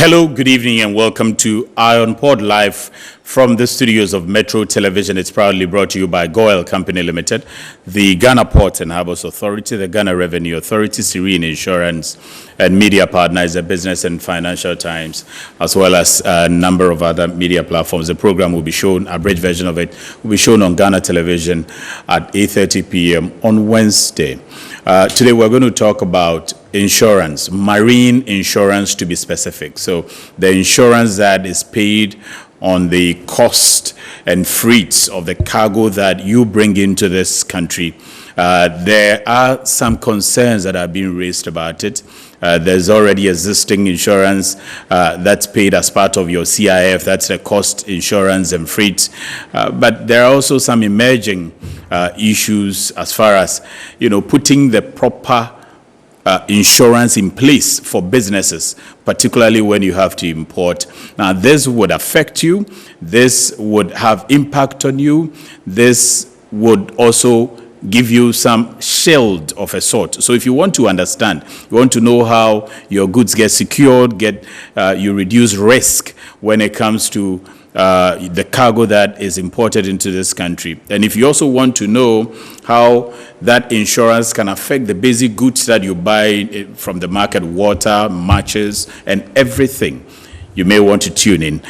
Hello, good evening, and welcome to Ion Pod Live from the studios of Metro Television. It's proudly brought to you by Goil Company Limited, the Ghana Ports and Harbours Authority, the Ghana Revenue Authority, Serene Insurance, and media partners, the Business and Financial Times, as well as a number of other media platforms. The program will be shown, a abridged version of it, will be shown on Ghana Television at 8:30 p.m. on Wednesday. Today we're going to talk about insurance, marine insurance to be specific. So the insurance that is paid on the cost and freights of the cargo that you bring into this country. There are some concerns that are being raised about it. There's already existing insurance that's paid as part of your CIF. That's the cost insurance and freight. But there are also some emerging issues as far as, putting the proper insurance in place for businesses, particularly when you have to import. Now, this would affect you. This would have impact on you. This would also give you some shield of a sort. So if you want to understand, you want to know how your goods get secured, you reduce risk when it comes to the cargo that is imported into this country. And if you also want to know how that insurance can affect the basic goods that you buy from the market, water, matches, and everything, you may want to tune in.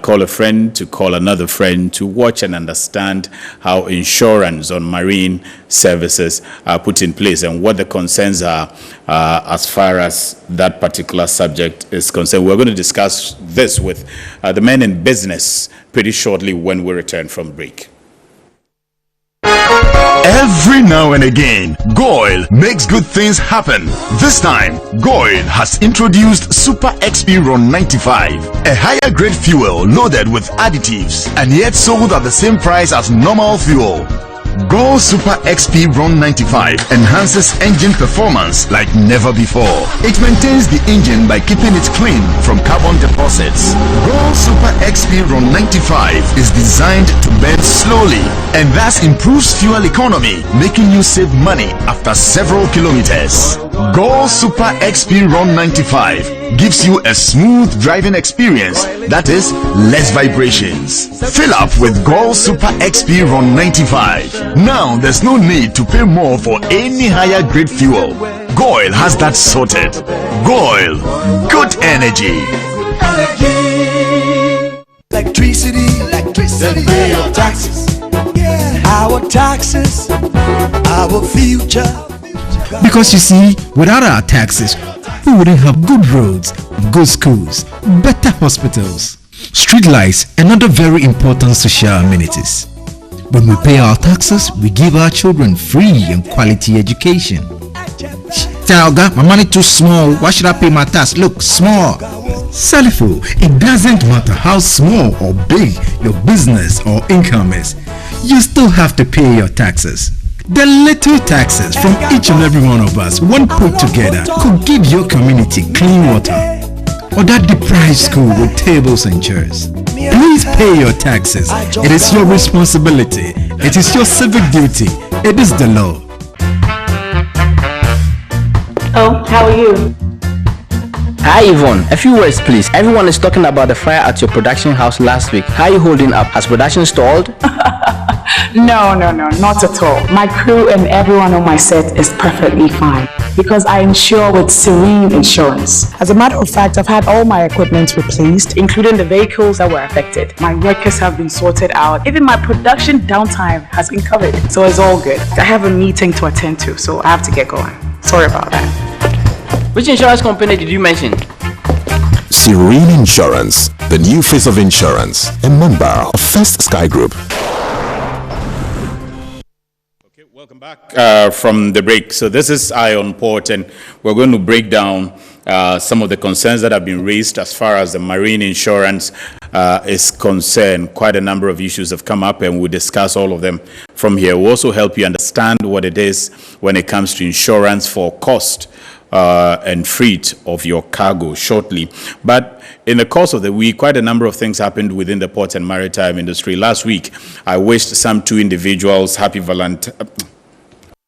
Call a friend to call another friend to watch and understand how insurance on marine services are put in place and what the concerns are as far as that particular subject is concerned. We're going to discuss this with the men in business pretty shortly when we return from break. Every now and again, Goil makes good things happen. This time, Goil has introduced Super XP Ron 95, a higher grade fuel loaded with additives and yet sold at the same price as normal fuel. Goil Super XP Ron 95 enhances engine performance like never before. It maintains the engine by keeping it clean from carbon deposits. Goil Super XP Ron 95 is designed to burn slowly and thus improves fuel economy, making you save money after several kilometers. Goil Super XP Ron 95 gives you a smooth driving experience, that is, less vibrations. Fill up with Goil Super XP Ron 95. Now there's no need to pay more for any higher grade fuel. Goil has that sorted. Goil, good energy. Electricity, then pay your taxes. Our taxes, our future. Because you see, without our taxes, we wouldn't have good roads, good schools, better hospitals, street lights, and other very important social amenities. When we pay our taxes, we give our children free and quality education. Talga, my money too small. Why should I pay my tax? Look, small. Salifo, it doesn't matter how small or big your business or income is. You still have to pay your taxes. The little taxes from each and every one of us, when put together, could give your community clean water or that deprived school with tables and chairs. Please pay your taxes. It is your responsibility. It is your civic duty. It is the law. Oh, how are you? Hi Yvonne, a few words please. Everyone is talking about the fire at your production house last week. How are you holding up? Has production stalled? No, not at all. My crew and everyone on my set is perfectly fine because I insure with Serene Insurance. As a matter of fact, I've had all my equipment replaced, including the vehicles that were affected. My workers have been sorted out. Even my production downtime has been covered. So it's all good. I have a meeting to attend to, so I have to get going. Sorry about that. Which insurance company did you mention? Serene Insurance, the new face of insurance, a member of First Sky Group. Okay, welcome back from the break. So this is Ion Port, and we're going to break down some of the concerns that have been raised as far as the marine insurance is concerned. Quite a number of issues have come up, and we'll discuss all of them from here. We'll also help you understand what it is when it comes to insurance for cost and freight of your cargo shortly. But in the course of the week, quite a number of things happened within the port and maritime industry. Last week, I wished some two individuals happy Valentine's.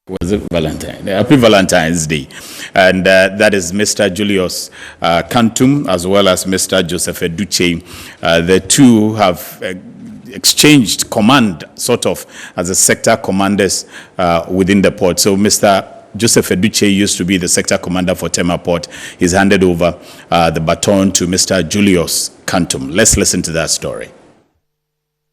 Was it Valentine? Happy Valentine's Day. And that is Mr. Julius KANTUM as well as Mr. Joseph ADUKYEI. The two have exchanged command, sort of, as the sector commanders within the port. So Mr. Joseph ADUKYEI used to be the sector commander for TEMA Port. He's handed over the baton to Mr. Julius KANTUM. Let's listen to that story.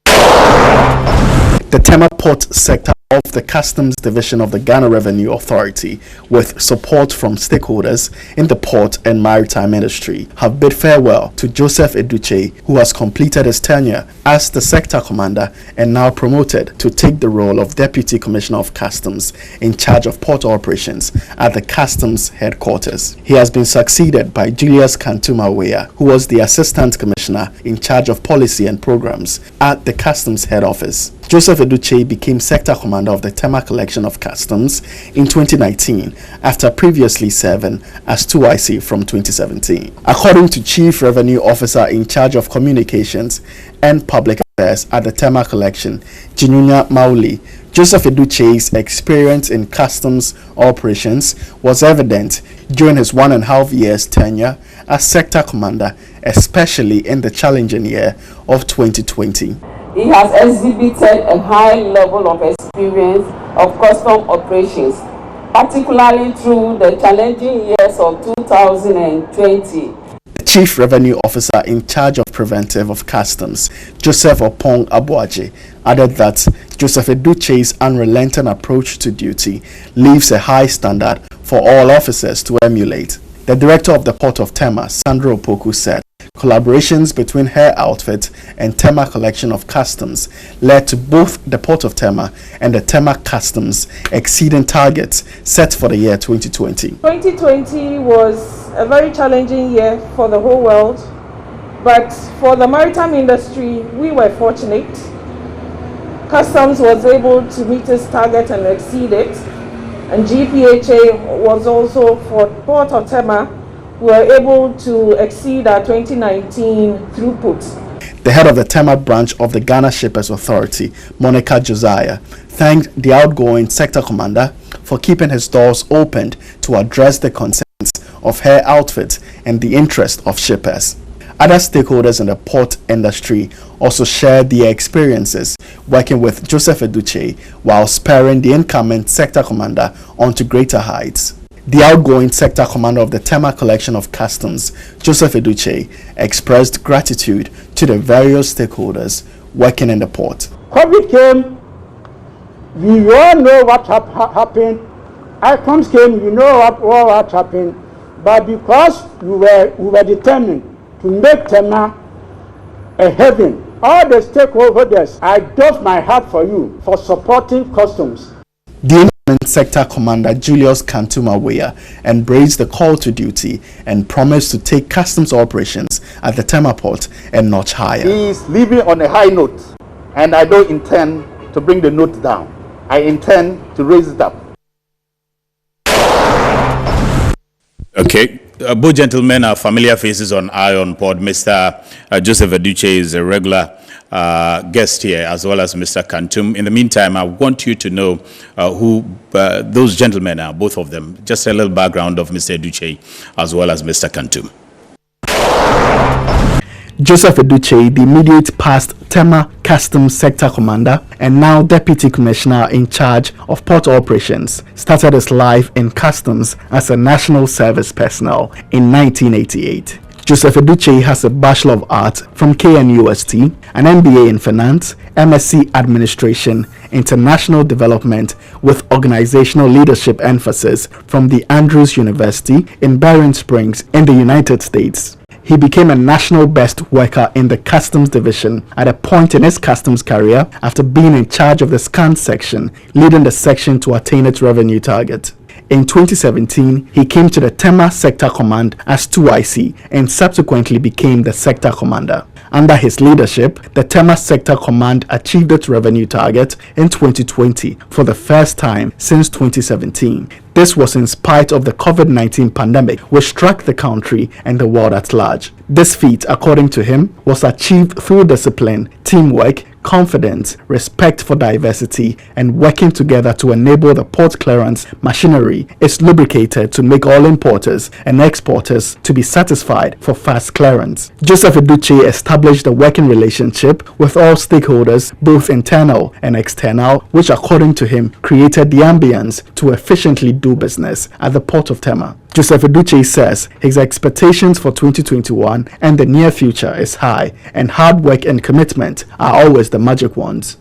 The TEMA Port sector of the Customs Division of the Ghana Revenue Authority, with support from stakeholders in the port and maritime industry, have bid farewell to Joseph ADUKYEI, who has completed his tenure as the sector commander and now promoted to take the role of Deputy Commissioner of Customs in charge of port operations at the Customs headquarters. He has been succeeded by JULIUS who was the Assistant Commissioner in charge of policy and programs at the Customs head office. Joseph ADUKYEI became sector commander of the TEMA collection of customs in 2019 after previously serving as 2IC from 2017. According to Chief Revenue Officer in charge of communications and public affairs at the TEMA collection, Jinunya Mauli, Joseph ADUKYEI's experience in customs operations was evident during his 1.5 years tenure as sector commander, especially in the challenging year of 2020. He has exhibited a high level of experience of custom operations, particularly through the challenging years of 2020. The Chief Revenue Officer in charge of preventive of customs, Joseph Opong Abuaje, added that Joseph ADUKYEI's unrelenting approach to duty leaves a high standard for all officers to emulate. The director of the Port of TEMA, Sandra Opoku, said collaborations between her outfit and TEMA collection of customs led to both the Port of TEMA and the TEMA customs exceeding targets set for the year 2020. 2020 was a very challenging year for the whole world, but for the maritime industry, we were fortunate. Customs was able to meet its target and exceed it, and GPHA was also, for Port of TEMA, we were able to exceed our 2019 throughput. The head of the TEMA branch of the Ghana Shippers Authority, Monica Josiah, thanked the outgoing sector commander for keeping his doors opened to address the concerns of her outfit and the interest of shippers. Other stakeholders in the port industry also shared their experiences working with Joseph ADUKYEI while spurring the incoming sector commander onto greater heights. The outgoing sector commander of the TEMA collection of customs, Joseph ADUKYEI, expressed gratitude to the various stakeholders working in the port. COVID came, we all know what happened. Icons came, you know what happened. But because we were determined to make TEMA a heaven, all the stakeholders, I doff my hat for you for supporting customs. The sector commander Julius KANTUM embraced the call to duty and promised to take customs operations at the TEMA port a notch higher. He is leaving on a high note, and I don't intend to bring the note down. I intend to raise it up. Okay. Both gentlemen are familiar faces on Iron Pod. Mr. Joseph ADUKYEI is a regular guest here, as well as Mr. KANTUM. In the meantime, I want you to know who those gentlemen are, both of them. Just a little background of Mr. ADUKYEI as well as Mr. KANTUM. Joseph ADUKYEI, the immediate past TEMA Customs Sector Commander and now Deputy Commissioner in charge of port operations, started his life in customs as a national service personnel in 1988. Joseph ADUKYEI has a Bachelor of Arts from KNUST, an MBA in Finance, MSc Administration, International Development with Organizational Leadership emphasis from the Andrews University in Barron Springs in the United States. He became a national best worker in the customs division at a point in his customs career after being in charge of the scan section, leading the section to attain its revenue target. In 2017, he came to the TEMA Sector Command as 2IC and subsequently became the Sector Commander. Under his leadership, the TEMA Sector Command achieved its revenue target in 2020 for the first time since 2017. This was in spite of the COVID-19 pandemic, which struck the country and the world at large. This feat, according to him, was achieved through discipline, teamwork, confidence, respect for diversity, and working together to enable the port clearance machinery is lubricated to make all importers and exporters to be satisfied for fast clearance. Joseph ADUKYEI established a working relationship with all stakeholders, both internal and external, which according to him created the ambience to efficiently do business at the port of TEMA. Joseph ADUKYEI says his expectations for 2021 and the near future is high, and hard work and commitment are always the magic ones.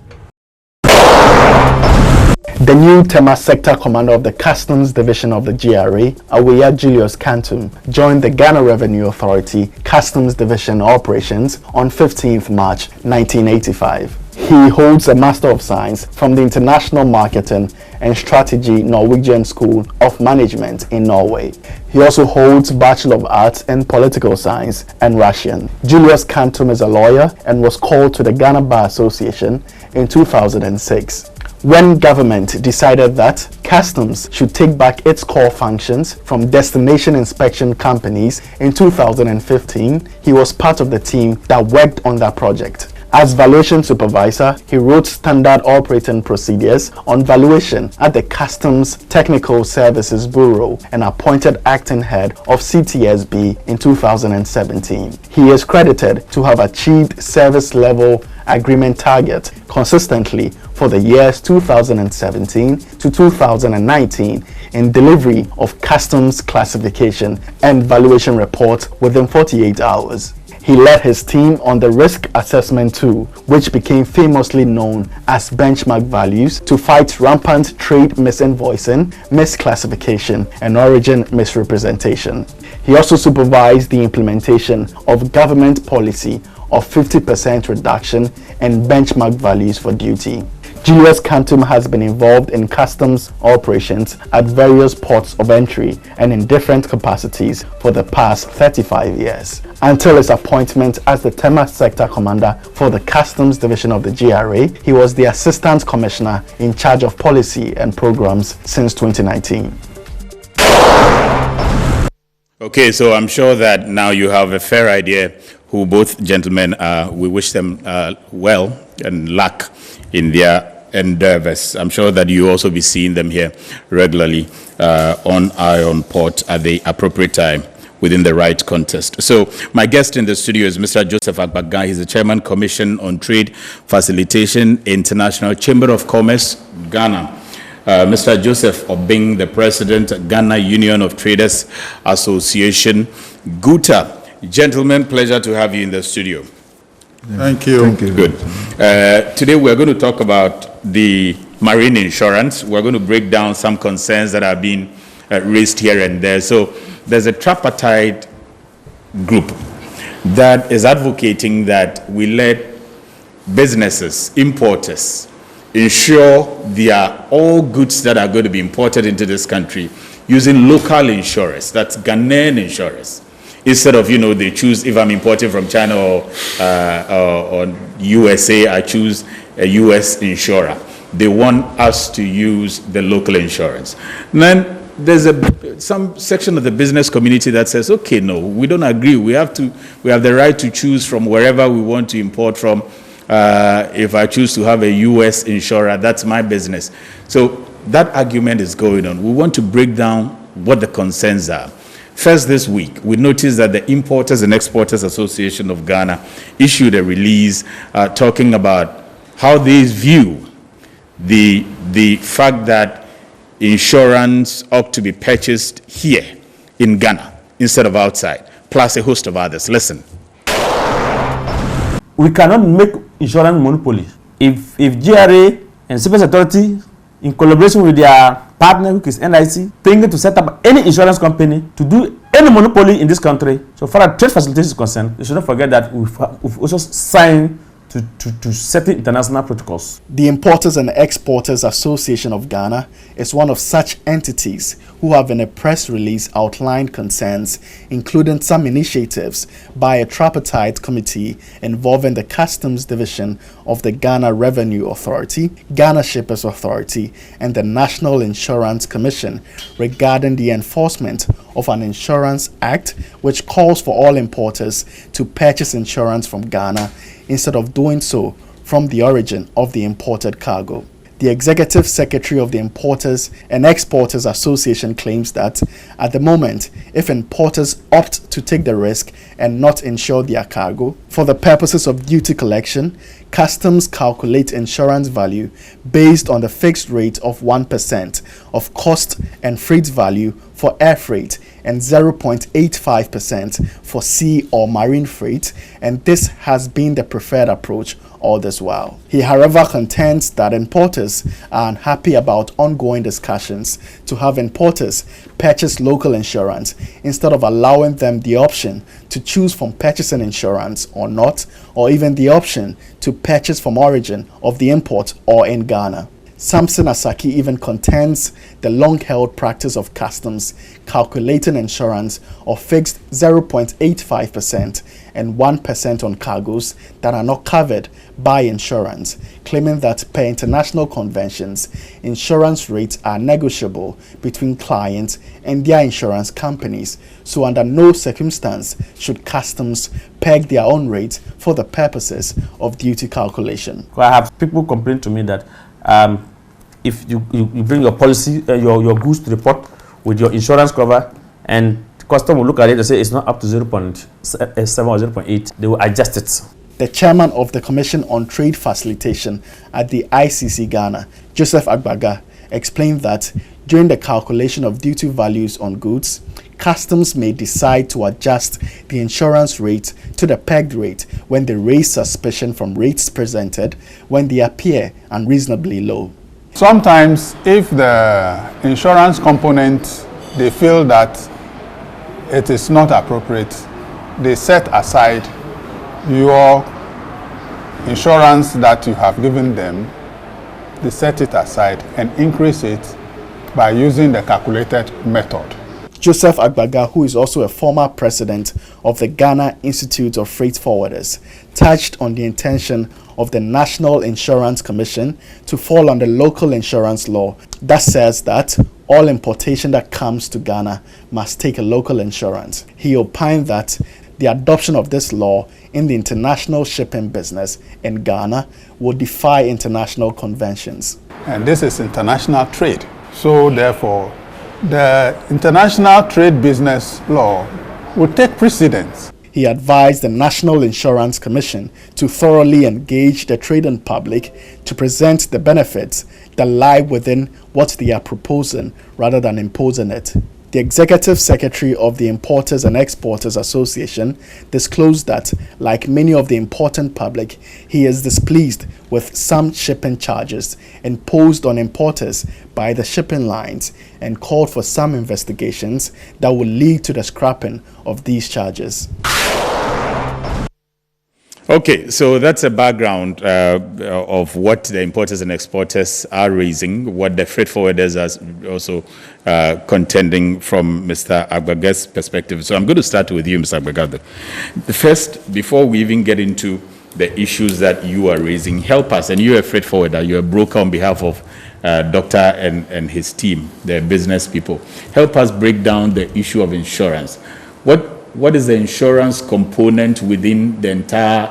The new TEMA sector commander of the Customs Division of the GRA, JULIUS KANTUM, joined the Ghana Revenue Authority Customs Division operations on 15th March 1985. He holds a Master of Science from the International Marketing and Strategy Norwegian School of Management in Norway. He also holds Bachelor of Arts in Political Science and Russian. JULIUS KANTUM is a lawyer and was called to the Ghana Bar Association in 2006. When government decided that customs should take back its core functions from destination inspection companies in 2015, he was part of the team that worked on that project. As valuation supervisor, he wrote standard operating procedures on valuation at the Customs Technical Services Bureau and appointed acting head of CTSB in 2017. He is credited to have achieved service level agreement target consistently for the years 2017 to 2019 in delivery of customs classification and valuation reports within 48 hours. He led his team on the risk assessment tool, which became famously known as benchmark values, to fight rampant trade misinvoicing, misclassification, and origin misrepresentation. He also supervised the implementation of government policy of 50% reduction in benchmark values for duty. JULIUS KANTUM has been involved in customs operations at various ports of entry and in different capacities for the past 35 years. Until his appointment as the TEMA Sector Commander for the Customs Division of the GRA, he was the Assistant Commissioner in charge of policy and programs since 2019. Okay, so I'm sure that now you have a fair idea who both gentlemen are. We wish them well and luck in their endeavors. I'm sure that you also be seeing them here regularly on Iron Port at the appropriate time within the right context. So my guest in the studio is Mr. Joseph Agbaga. He's the Chairman, Commission on Trade Facilitation, International Chamber of Commerce, Ghana. Mr. Joseph Obing, the President, Ghana Union of Traders Association, GUTA. Gentlemen, pleasure to have you in the studio. Thank you. Thank you. Good. Today we're going to talk about the marine insurance. We're going to break down some concerns that are being raised here and there. So there's a tripartite group that is advocating that we let businesses, importers, ensure all goods that are going to be imported into this country using local insurers, that's Ghanaian insurers. Instead of, they choose, if I'm importing from China or USA, I choose a US insurer. They want us to use the local insurance. And then there's some section of the business community that says, okay, no, we don't agree. We have the right to choose from wherever we want to import from. If I choose to have a US insurer, that's my business. So that argument is going on. We want to break down what the concerns are. First, this week, we noticed that the Importers and Exporters Association of Ghana issued a release talking about how they view the fact that insurance ought to be purchased here in Ghana instead of outside, plus a host of others. Listen. We cannot make insurance monopoly. If GRA and Civil Authority, in collaboration with their partner, which is NIC, thinking to set up any insurance company to do any monopoly in this country, so far as trade facilitation is concerned, you shouldn't forget that we've also signed to certain international protocols. The Importers and Exporters Association of Ghana is one of such entities who have in a press release outlined concerns, including some initiatives by a tripartite committee involving the Customs Division of the Ghana Revenue Authority, Ghana Shippers Authority, and the National Insurance Commission regarding the enforcement of an Insurance Act which calls for all importers to purchase insurance from Ghana instead of doing so from the origin of the imported cargo. The Executive Secretary of the Importers and Exporters Association claims that, at the moment, if importers opt to take the risk and not insure their cargo, for the purposes of duty collection, customs calculate insurance value based on the fixed rate of 1% of cost and freight value for air freight and 0.85% for sea or marine freight, and this has been the preferred approach all this while. He, however, contends that importers are unhappy about ongoing discussions to have importers purchase local insurance instead of allowing them the option to choose from purchasing insurance or not, or even the option to purchase from origin of the import or in Ghana. Samson Asaki even contends the long-held practice of customs calculating insurance of fixed 0.85% and 1% on cargoes that are not covered by insurance, claiming that per international conventions, insurance rates are negotiable between clients and their insurance companies, so under no circumstance should customs peg their own rate for the purposes of duty calculation. I have people complain to me that if you bring your policy, your goods to the port with your insurance cover, and the customer will look at it and say it's not up to 0.7 or 0.8, they will adjust it. The chairman of the Commission on Trade Facilitation at the ICC Ghana, Joseph Agbaga, explained that during the calculation of duty values on goods, customs may decide to adjust the insurance rate to the pegged rate when they raise suspicion from rates presented when they appear unreasonably low. Sometimes if the insurance component, they feel that it is not appropriate, they set aside your insurance that you have given them, they set it aside and increase it by using the calculated method. Joseph Agbaga, who is also a former president of the Ghana Institute of Freight Forwarders, touched on the intention of the National Insurance Commission to fall under local insurance law that says that all importation that comes to Ghana must take a local insurance. He opined that the adoption of this law in the international shipping business in Ghana would defy international conventions. And this is international trade. So therefore, the international trade business law would take precedence. He advised the National Insurance Commission to thoroughly engage the trading public to present the benefits that lie within what they are proposing rather than imposing it. The Executive Secretary of the Importers and Exporters Association disclosed that, like many of the important public, he is displeased with some shipping charges imposed on importers by the shipping lines and called for some investigations that will lead to the scrapping of these charges. Okay, so that's a background of what the importers and exporters are raising, what the freight forwarders are also contending from Mr. Agbaga's perspective. So I'm going to start with you, Mr. Agbaga. The first, before we even get into the issues that you are raising, help us, and you're a freight forwarder, you're a broker on behalf of Doctor and his team, the business people. Help us break down the issue of insurance. What is the insurance component within the entire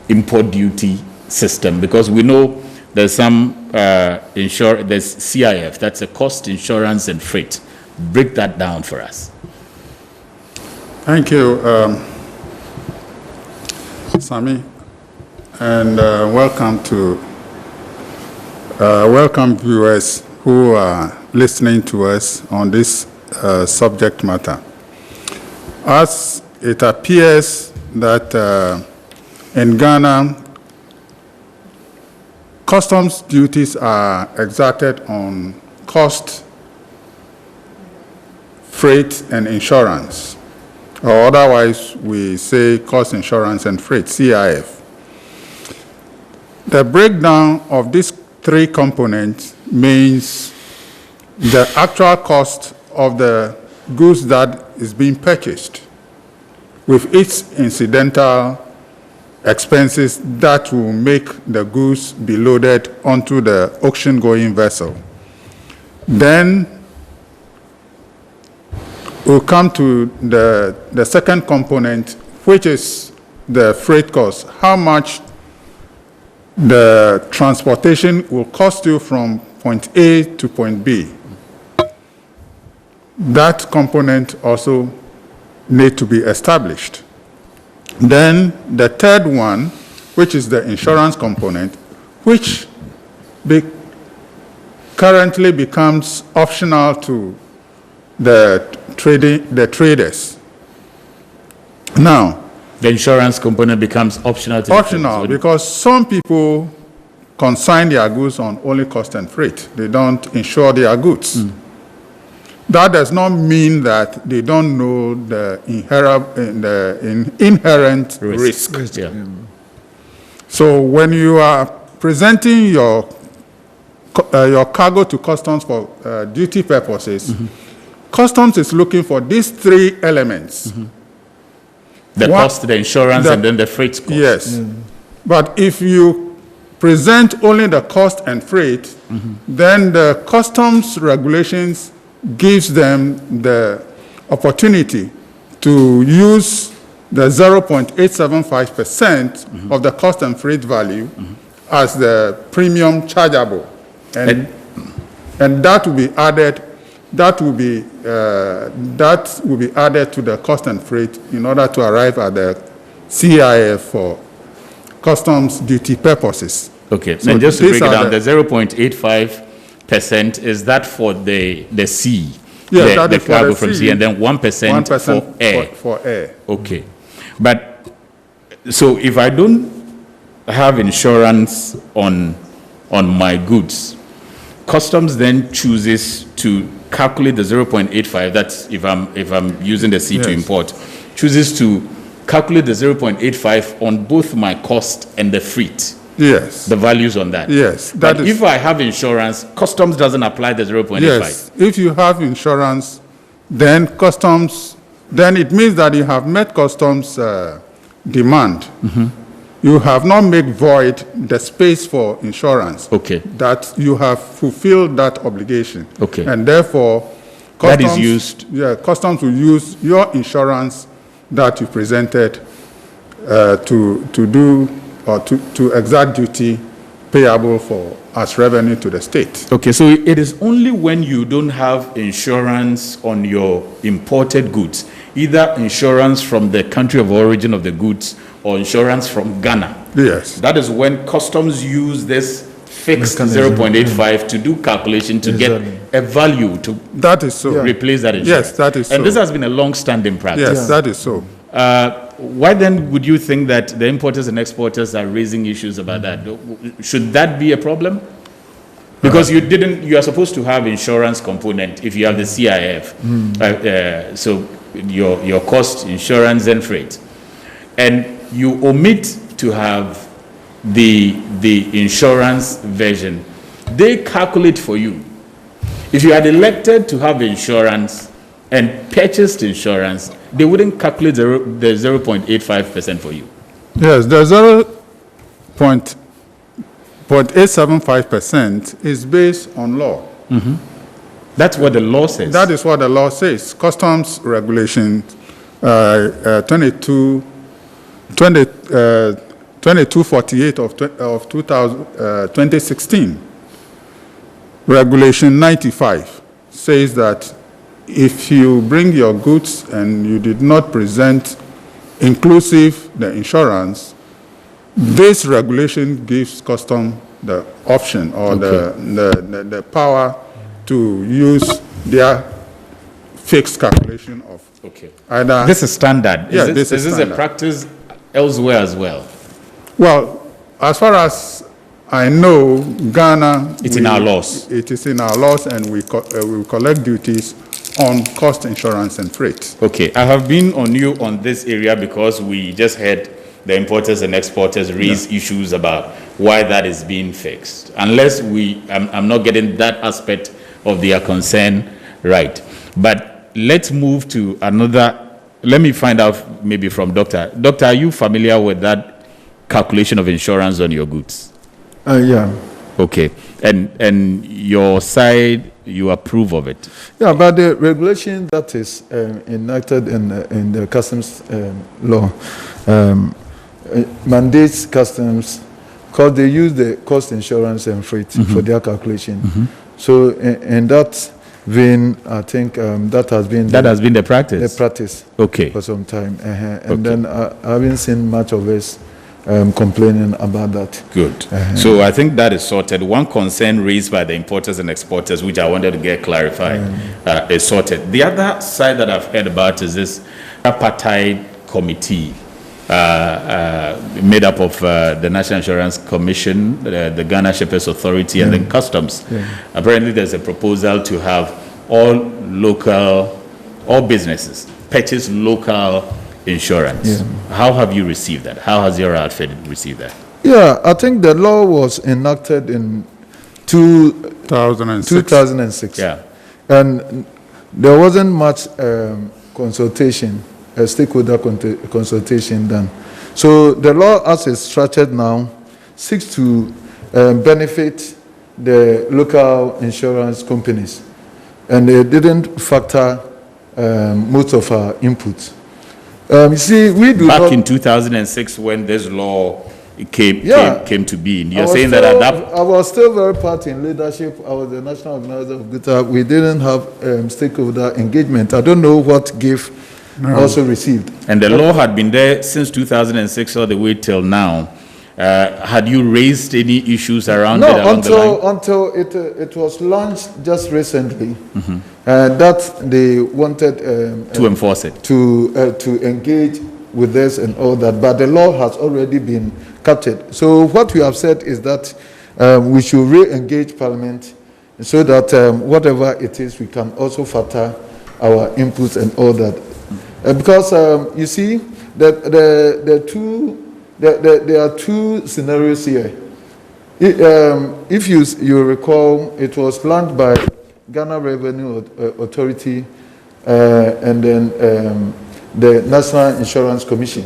import duty system? Because we know there's some there's CIF, that's a cost, insurance, and freight. Break that down for us. Thank you, Sami, and welcome viewers who are listening to us on this subject matter. As it appears that in Ghana, customs duties are exacted on cost, freight, and insurance, or otherwise we say cost, insurance, and freight, CIF. The breakdown of these three components means the actual cost of the goods that is being purchased with its incidental expenses that will make the goods be loaded onto the auction-going vessel. Then we'll come to the second component, which is the freight cost. How much the transportation will cost you from point A to point B. That component also need to be established. Then the third one, which is the insurance component, which currently becomes optional to the traders. Now, the insurance component becomes optional to optional because some people consign their goods on only cost and freight. They don't insure their goods. That does not mean that they don't know the inherent risk. Yeah. So when you are presenting your cargo to customs for duty purposes, customs is looking for these three elements. The cost, the insurance, and then the freight cost. Yes. But if you present only the cost and freight, then the customs regulations gives them the opportunity to use the 0.875% of the cost and freight value as the premium chargeable. And that will be added. That will be added to the cost and freight in order to arrive at the CIF for customs duty purposes. Okay, so and just to break it down, the 0.85% is that for the sea? Yes, the cargo from sea, and then 1% for air. For air. Okay, but so if I don't have insurance on my goods, customs then chooses to calculate the 0.85. That's if I'm using the sea to import, chooses to calculate the 0.85 on both my cost and the freight. Yes. The values on that. Yes. But if I have insurance, customs doesn't apply the 0.85. Yes. If you have insurance, then customs, then it means that you have met customs demand. You have not made void the space for insurance. Okay. That you have fulfilled that obligation. Okay. And therefore, customs, that is used. Yeah, customs will use your insurance that you presented to do or to exact duty payable for as revenue to the state. Okay, so it is only when you don't have insurance on your imported goods, either insurance from the country of origin of the goods or insurance from Ghana. Yes. That is when customs use this fixed 0.85 to do calculation to get a value to replace that insurance. Yes, that is so. And this has been a long-standing practice. Yes, that is so. Why then would you think that the importers and exporters are raising issues about that? Should that be a problem? Because you are supposed to have insurance component if you have the CIF. So your cost, insurance, and freight. And you omit to have the insurance version. They calculate for you. If you had elected to have insurance and purchased insurance, they wouldn't calculate the 0.85% for you. Yes, the 0.875% is based on law. That's what the law says. That is what the law says. Customs Regulation 2248 of 2016. Regulation 95 says that if you bring your goods and you did not present inclusive the insurance, this regulation gives custom the option or the power to use their fixed calculation of either. This is standard. Yeah, Is this a practice elsewhere as well? Well, as far as I know, Ghana. It's in our laws. It is in our laws, and we collect duties on cost, insurance, and freight. Okay, I have been on you on this area because we just heard the importers and exporters raise issues about why that is being fixed. Unless I'm not getting that aspect of their concern right. But let's move to another. Let me find out maybe from Doctor. Doctor, are you familiar with that calculation of insurance on your goods? Yeah. Okay, and your side, you approve of it? Yeah, but the regulation that is enacted in the customs law mandates customs because they use the cost insurance and freight for their calculation. So in that vein, I think that has been the practice. The practice. Okay. For some time, and then I haven't seen much of us complaining about that. Good. So I think that is sorted. One concern raised by the importers and exporters, which I wanted to get clarified, is sorted. The other side that I've heard about is this apartheid committee made up of the National Insurance Commission, the Ghana Shippers Authority, and then Customs. Apparently, there's a proposal to have all businesses purchase local insurance. How have you received that? How has your outfit received that? Yeah, I think the law was enacted in 2006. Yeah. And there wasn't much consultation, stakeholder consultation done. So the law as it's structured now seeks to benefit the local insurance companies. And they didn't factor most of our inputs. You see, we do back in 2006 when this law came to be. You're saying that I was still very part in leadership. I was the national organizer of GUTA. We didn't have stakeholder engagement. I don't know what GIF also received. And the law had been there since 2006 all the way till now. Had you raised any issues around it along the line? Until it was launched just recently. That they wanted to enforce it, to engage with this and all that, but the law has already been captured. So what we have said is that we should re-engage Parliament so that whatever it is, we can also factor our inputs and all that. Because you see that there are two scenarios here. If you recall, it was planned by Ghana Revenue Authority and then the National Insurance Commission.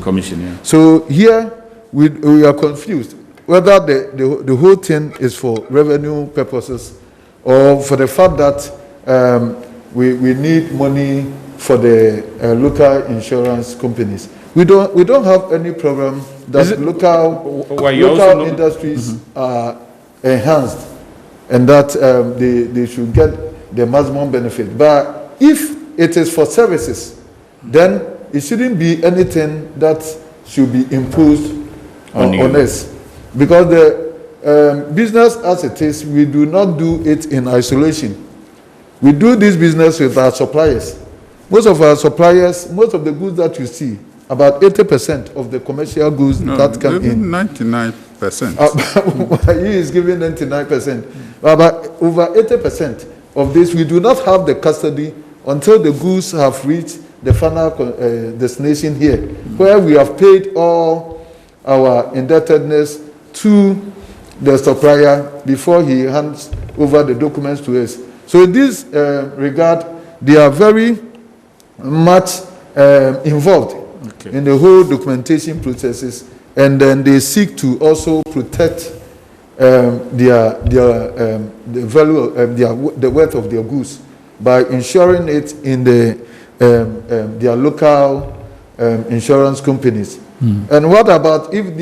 So here we are confused whether the whole thing is for revenue purposes or for the fact that we need money for the local insurance companies. We don't have any problem that local industries are enhanced and that they should get the maximum benefit. But if it is for services, then it shouldn't be anything that should be imposed on us. Because the business as it is, we do not do it in isolation. We do this business with our suppliers. Most of our suppliers, most of the goods that you see, about 80% of the commercial goods that come in. 99%. He is giving 99%. But over 80% of this, we do not have the custody until the goods have reached the final destination here, where we have paid all our indebtedness to the supplier before he hands over the documents to us. So in this regard, they are very much involved in the whole documentation processes, and then they seek to also protect the value the worth of their goods by insuring it in their local insurance companies. And what about if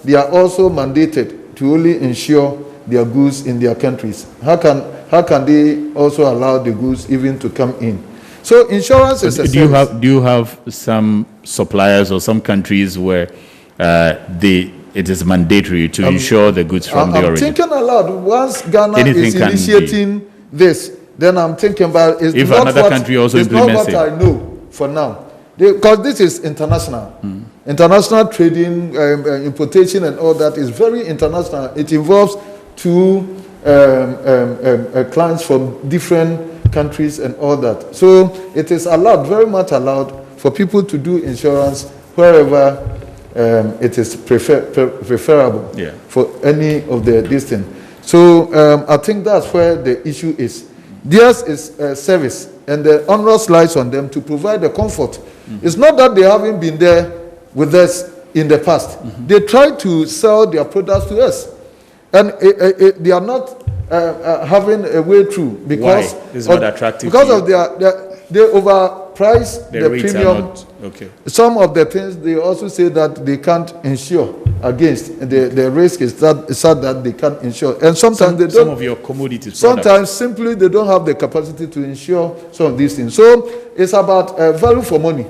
they are also mandated to only insure their goods in their countries? How can they also allow the goods even to come in? So insurance is a service. Do you have some suppliers or some countries where it is mandatory to insure the goods from the origin? I'm thinking aloud. Once Ghana is initiating this, then I'm thinking about it. If another country also implements it. It's not what I know for now. Because this is international. International trading, importation and all that is very international. It involves two clients from different countries and all that. So it is allowed, very much allowed, for people to do insurance wherever it is preferable for any of the distance. So I think that's where the issue is. Theirs is service, and the onus lies on them to provide the comfort. It's not that they haven't been there with us in the past. They try to sell their products to us, and they are not having a way through because it's not attractive because of they overprice the rates premium. are not, Some of the things they also say that they can't insure against. The risk is that they can't insure. And sometimes they don't. Some of your commodities. Sometimes simply they don't have the capacity to insure some of these things. So it's about value for money.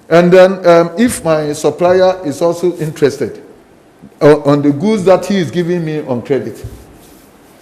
And then if my supplier is also interested on the goods that he is giving me on credit,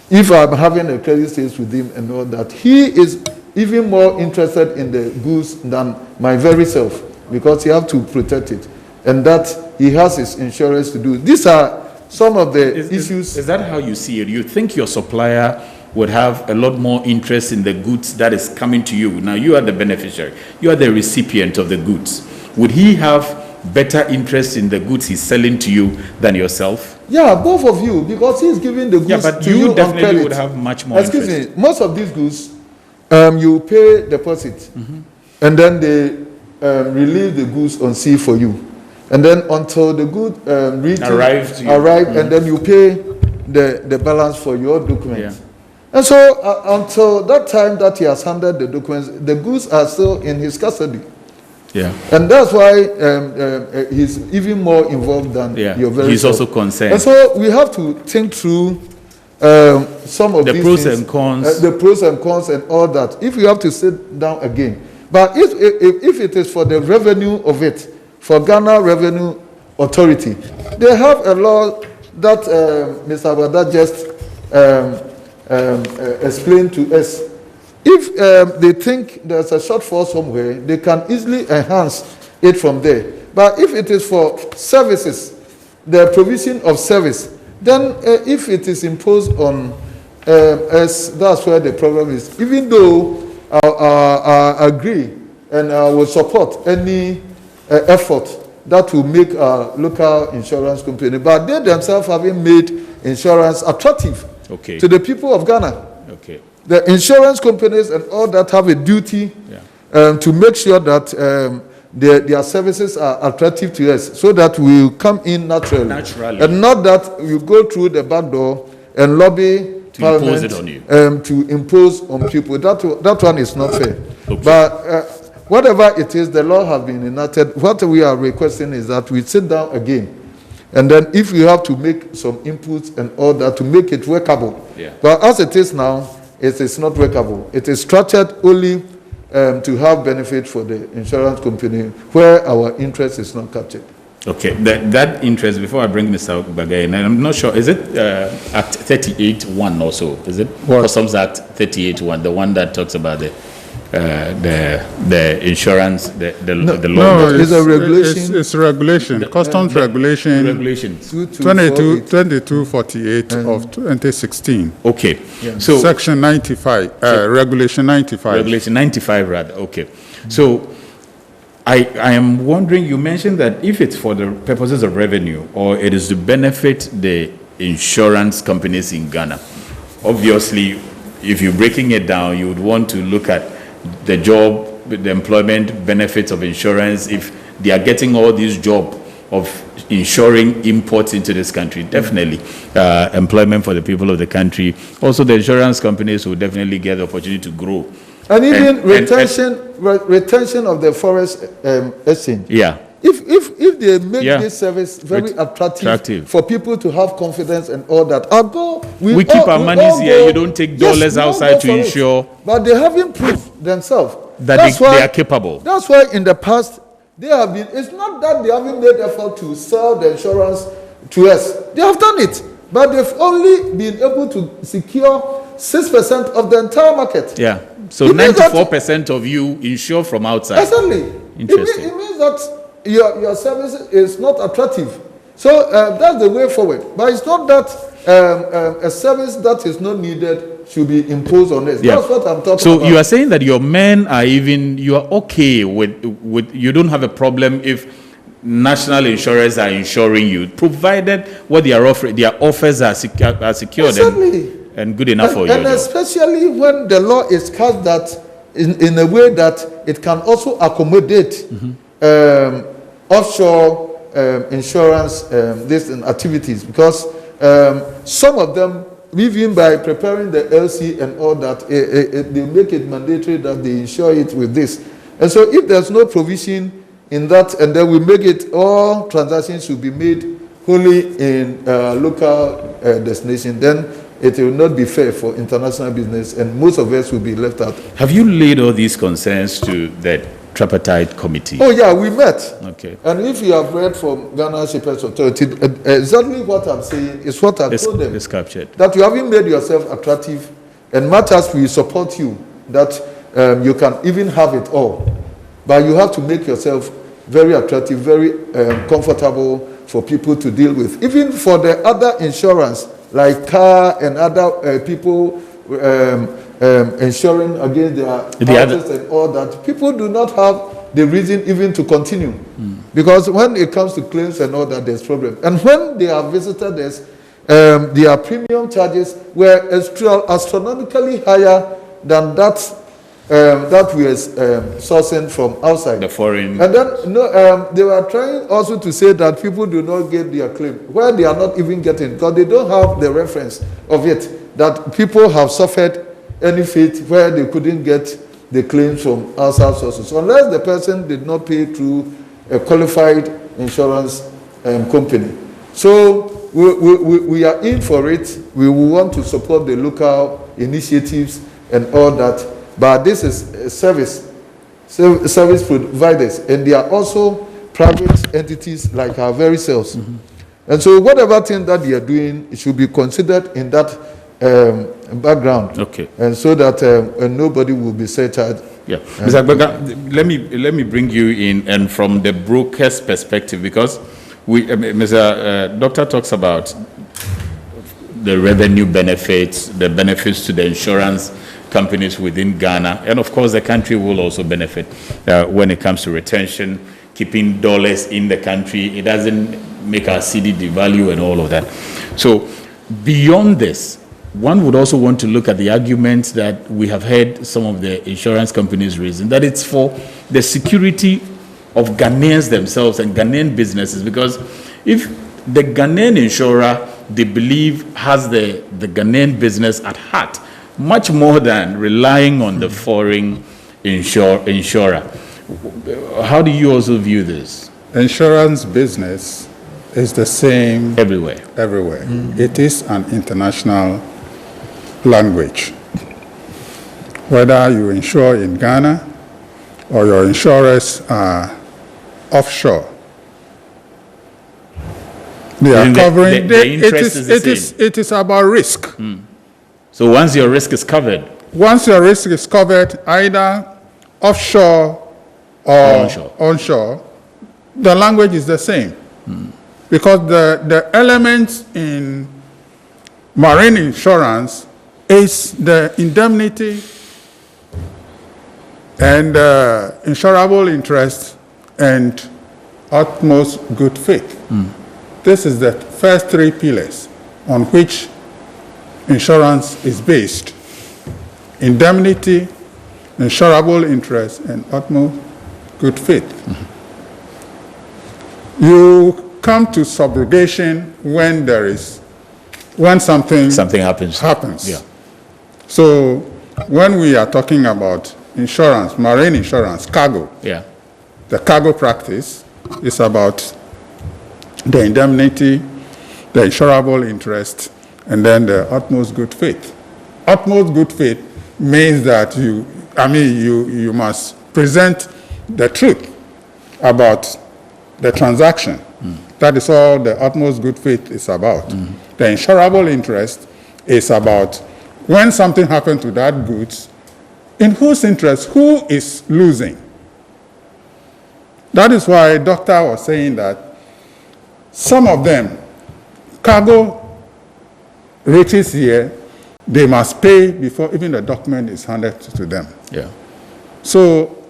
if I'm having a credit sales with him and all that, he is even more interested in the goods than my very self, because he have to protect it, and that he has his insurance to do. These are some of the issues. Is that how you see it? You think your supplier would have a lot more interest in the goods that is coming to you? Now you are the beneficiary, you are the recipient of the goods. Would he have better interest in the goods he's selling to you than yourself? Yeah, both of you, because he's giving the goods but to you on definitely credit. would have much more Excuse interest. me, most of these goods, you pay deposit, and then they release the goods on sea for you. And then until the good arrive to you. And then you pay the balance for your documents. And so until that time that he has handed the documents, the goods are still in his custody. Yeah. And that's why he's even more involved than your very He's self. also concerned. And so we have to think through some of the these pros things, and cons. the pros and cons and all that. If we have to sit down again. But if it is for the revenue of it, for Ghana Revenue Authority, they have a law that Mr. Abada just explained to us. If they think there's a shortfall somewhere, they can easily enhance it from there. But if it is for services, the provision of service, then if it is imposed on us, that's where the problem is. Even though I agree and I will support any effort that will make a local insurance company, but they themselves haven't made insurance attractive to the people of Ghana. The insurance companies and all that have a duty to make sure that their services are attractive to us, so that we will come in naturally. And not that you go through the back door and lobby to impose it on you. To impose on people. That one is not fair. But whatever it is, the law has been enacted. What we are requesting is that we sit down again, and then if we have to make some inputs and all that to make it workable. But as it is now, it is not workable. It is structured only to have benefit for the insurance company, where our interest is not captured. Okay, that interest, before I bring Mr. Bagay, and I'm not sure, is it Act 38.1 also? Is it Customs Act 38.1, the one that talks about the insurance, the law? No, it's a regulation. It's regulation. Customs regulation. Regulations. 2248 of 2016. Okay. So Section 95, Regulation 95. Regulation 95, rather. Okay. So I am wondering, you mentioned that if it's for the purposes of revenue, or it is to benefit the insurance companies in Ghana, obviously, if you're breaking it down, you would want to look at the job, the employment benefits of insurance. If they are getting all this job of insuring imports into this country, definitely employment for the people of the country. Also, the insurance companies will definitely get the opportunity to grow. And even retention of the forest exchange. Yeah. If they make this service very attractive for people to have confidence and all that, we keep our monies here. You don't take dollars outside to insure. But they haven't proved themselves that they are capable. That's why in the past they have been. It's not that they haven't made effort to sell the insurance to us. They have done it, but they've only been able to secure 6% of the entire market. Yeah. So 94% of you insure from outside. Exactly. Interesting. It means that your service is not attractive. So that's the way forward. But it's not that a service that is not needed should be imposed on us. That's what I'm talking about. So you are saying that your men are you are okay with you don't have a problem if national insurers are insuring you, provided what they are offering, their offers are secured and good enough for you. And especially when the law is cast that in a way that it can also accommodate offshore insurance activities, because some of them, even by preparing the LC and all that, they make it mandatory that they insure it with this. And so if there's no provision in that, and then we make it all transactions should be made wholly in local destination, then it will not be fair for international business, and most of us will be left out. Have you laid all these concerns to the tripartite committee? Oh yeah, we met. Okay. And if you have read from Ghana Shipper's Authority, exactly what I'm saying is what I told them. It's captured. That you haven't made yourself attractive, and matters we support you, that you can even have it all. But you have to make yourself very attractive, very comfortable for people to deal with. Even for the other insurance, like car and other people insuring against their houses and all that, people do not have the reason even to continue. Because when it comes to claims and all that, there's problem. And when they have visited us, their premium charges were astronomically higher than that that we are sourcing from outside. The foreign. And then they were trying also to say that people do not get their claim, where they are not even getting, because they don't have the reference of it, that people have suffered any fate where they couldn't get the claims from outside sources, unless the person did not pay through a qualified insurance company. So we are in for it. We want to support the local initiatives and all that. But this is service providers, and they are also private entities like our very selves. And so whatever thing that they are doing, it should be considered in that background. Okay. And so that nobody will be surcharged. Yeah. Mr. Agbega, let me bring you in, and from the broker's perspective, because Mr. Doctor talks about the revenue benefits, the benefits to the insurance companies within Ghana, and of course the country will also benefit when it comes to retention, keeping dollars in the country. It doesn't make our cedi devalue and all of that. So beyond this, one would also want to look at the arguments that we have heard some of the insurance companies raising, that it's for the security of Ghanaians themselves and Ghanaian businesses, because if the Ghanaian insurer, they believe, has the Ghanaian business at heart, much more than relying on the foreign insurer. How do you also view this? Insurance business is the same everywhere. It is an international language. Whether you insure in Ghana or your insurers are offshore, they are covering. The interest is the same. It is about risk. So once your risk is covered, either offshore or onshore, the language is the same. Because the elements in marine insurance is the indemnity and insurable interest and utmost good faith. This is the first three pillars on which insurance is based: indemnity, insurable interest, and utmost good faith. You come to subrogation when something happens. Yeah. So when we are talking about insurance, marine insurance, cargo, the cargo practice is about the indemnity, the insurable interest, and then the utmost good faith. Utmost good faith means that you must present the truth about the transaction. That is all the utmost good faith is about. The insurable interest is about when something happened to that goods, in whose interest, who is losing. That is why Doctor was saying that some of them, cargo reaches here, they must pay before even the document is handed to them. Yeah. So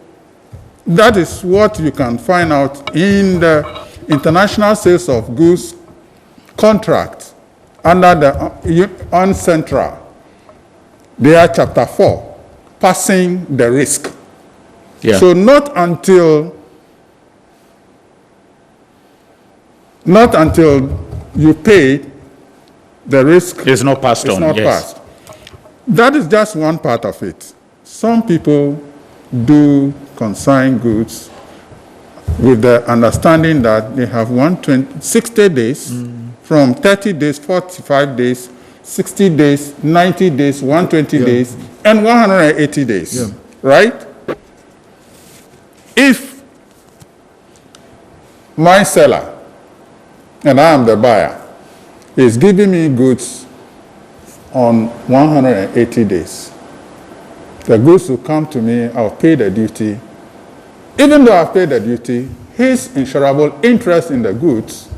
that is what you can find out in the international sales of goods contract under the UNCENTRA. They are chapter 4, passing the risk. Yeah. So not until you pay, the risk is not passed on. Passed. That is just one part of it. Some people do consign goods with the understanding that they have 60 days, from 30 days, 45 days, 60 days, 90 days, 120 days, and 180 days, right? If my seller, and I am the buyer, is giving me goods on 180 days, the goods will come to me, I'll pay the duty. Even though I've paid the duty, his insurable interest in the goods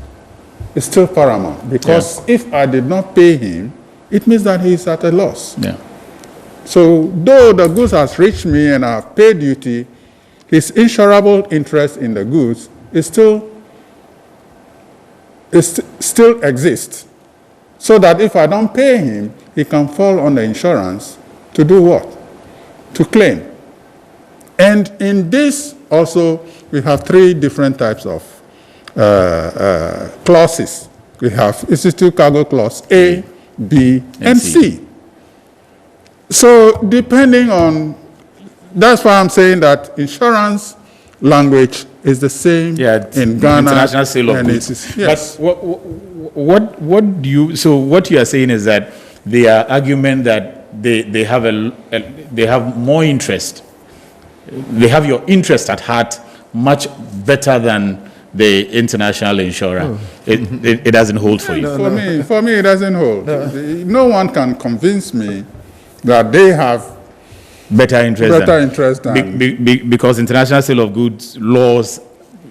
is still paramount, because if I did not pay him, it means that he is at a loss. Yeah. So though the goods has reached me and I've paid duty, his insurable interest in the goods is still exists. So that if I don't pay him, he can fall on the insurance to do what? To claim. And in this also, we have 3 different types of clauses. We have institute cargo clause A, B, and C. So depending on, that's why I'm saying that insurance language is the same in Ghana. International sale of goods. Yes. But what do you, so what you are saying is that their argument that they have more interest, they have your interest at heart much better than the international insurer. It doesn't hold for you. For me, it doesn't hold. No one can convince me that they have better interest than because international sale of goods laws,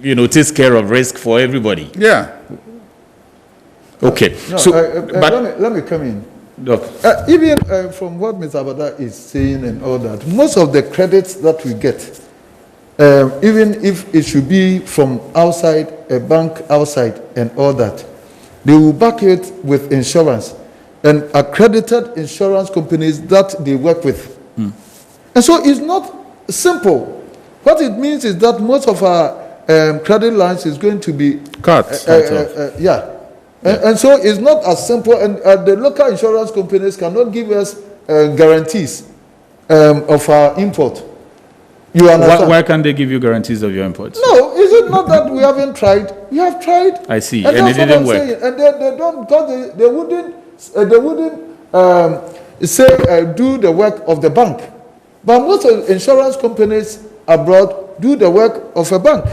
takes care of risk for everybody. Yeah. Okay. No, so, but let me come in. Even from what Mr. Abada is saying and all that, most of the credits that we get, even if it should be from outside, a bank outside and all that, they will back it with insurance and accredited insurance companies that they work with. And so it's not simple. What it means is that most of our credit lines is going to be cut. And so it's not as simple, and the local insurance companies cannot give us guarantees of our import. You understand? Why can't they give you guarantees of your imports? No, is it not that we haven't tried? We have tried. I see, and it didn't work. Saying. And they don't, because they wouldn't say do the work of the bank. But most of the insurance companies abroad do the work of a bank.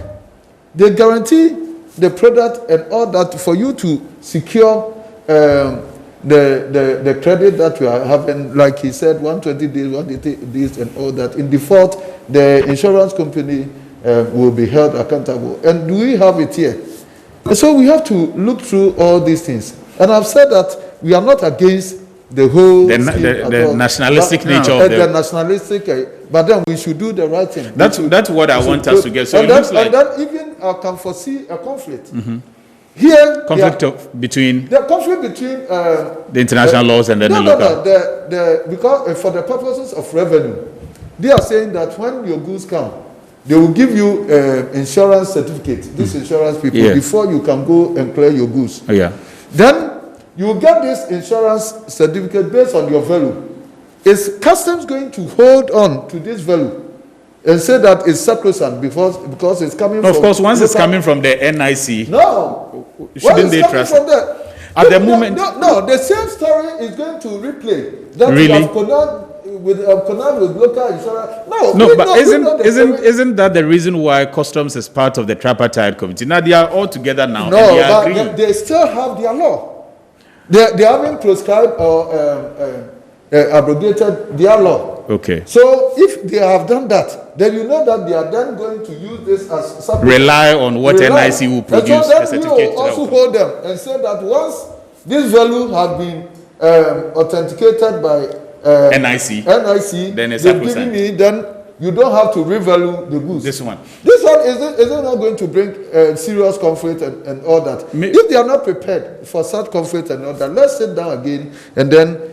They guarantee the product and all that for you to secure the credit that you are having, like he said, 120 days, 180 days and all that. In default, the insurance company will be held accountable. And do we have it here? And so we have to look through all these things. And I've said that we are not against the whole the nationalistic nature of the nationalistic, but then we should do the right thing. That's what I want us to get. So and it looks like that even I can foresee a conflict. Here, between the conflict between the international laws and then the local. Because for the purposes of revenue, they are saying that when your goods come, they will give you insurance certificate. This insurance people before you can go and clear your goods. Then you will get this insurance certificate based on your value. Is customs going to hold on to this value and say that it's sacrosanct because it's coming from... Of course, once it's coming from the NIC, shouldn't they trust it? At the moment... No, the same story is going to replay. That really? With local insurance. No, but isn't that the reason why customs is part of the tripartite committee? Now they are all together now. No, but they still have their law. They haven't prescribed or abrogated their law. Okay. So if they have done that, then you know that they are then going to use this as something. Rely on what NIC will produce. So then you will also hold them and say that once this value has been authenticated by NIC, then it's giving me, then you don't have to revalue the goods. This one isn't not going to bring serious conflict and all that. If they are not prepared for such conflict and all that, let's sit down again and then